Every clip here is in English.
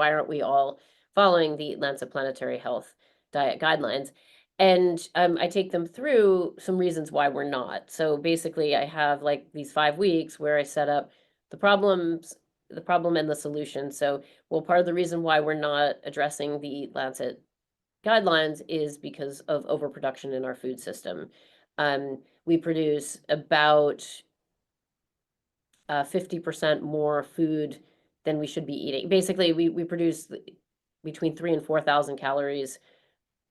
why aren't we all following the Eat-Lancet planetary health diet guidelines? And I take them through some reasons why we're not. So basically, I have like these 5 weeks where I set up the problems, the problem and the solution. So, well, part of the reason why we're not addressing the Eat-Lancet guidelines is because of overproduction in our food system. We produce about 50% more food than we should be eating. Basically, we produce between 3,000 and 4,000 calories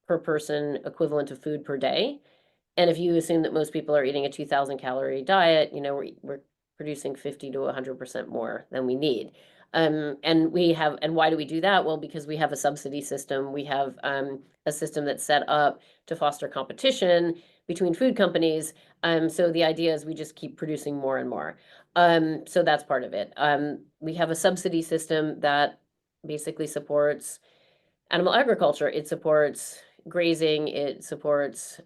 per person equivalent of food per day. And if you assume that most people are eating a 2,000 calorie diet, we're producing 50 to 100% more than we need. And why do we do that? Well, because we have a subsidy system. We have a system that's set up to foster competition between food companies. So the idea is we just keep producing more and more. So that's part of it. We have a subsidy system that basically supports animal agriculture. It supports grazing, it supports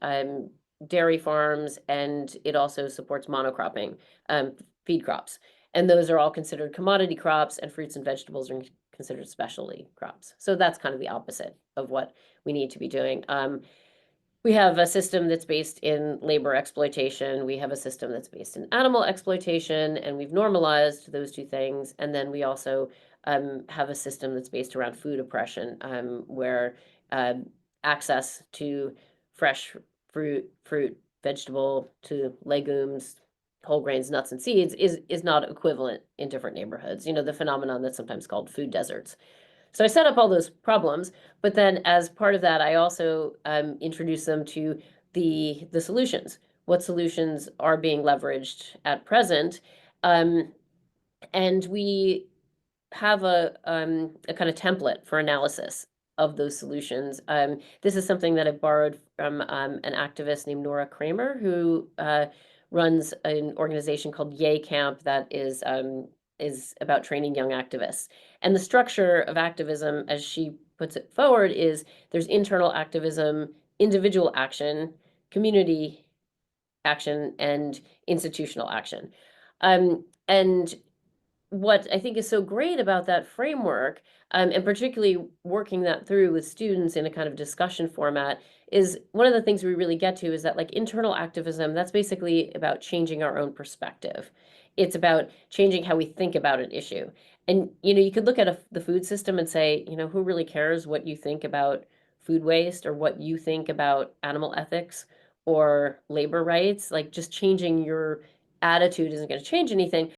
dairy farms, and it also supports monocropping, feed crops. And those are all considered commodity crops, and fruits and vegetables are considered specialty crops. So that's kind of the opposite of what we need to be doing. We have a system that's based in labor exploitation. We have a system that's based in animal exploitation, and we've normalized those two things. And then we also have a system that's based around food oppression, where access to fresh fruit, vegetable, to legumes, whole grains, nuts, and seeds is not equivalent in different neighborhoods. The phenomenon that's sometimes called food deserts. So I set up all those problems, but then as part of that, I also introduce them to the solutions. What solutions are being leveraged at present? And we have a kind of template for analysis of those solutions. This is something that I borrowed from an activist named Nora Kramer, who runs an organization called Yay Camp that is about training young activists. And the structure of activism, as she puts it forward, is there's internal activism, individual action, community action, and institutional action. And what I think is so great about that framework, and particularly working that through with students in a kind of discussion format, is one of the things we really get to is that like internal activism, that's basically about changing our own perspective. It's about changing how we think about an issue. And, you could look at the food system and say, who really cares what you think about food waste or what you think about animal ethics or labor rights? Like just changing your attitude isn't going to change anything.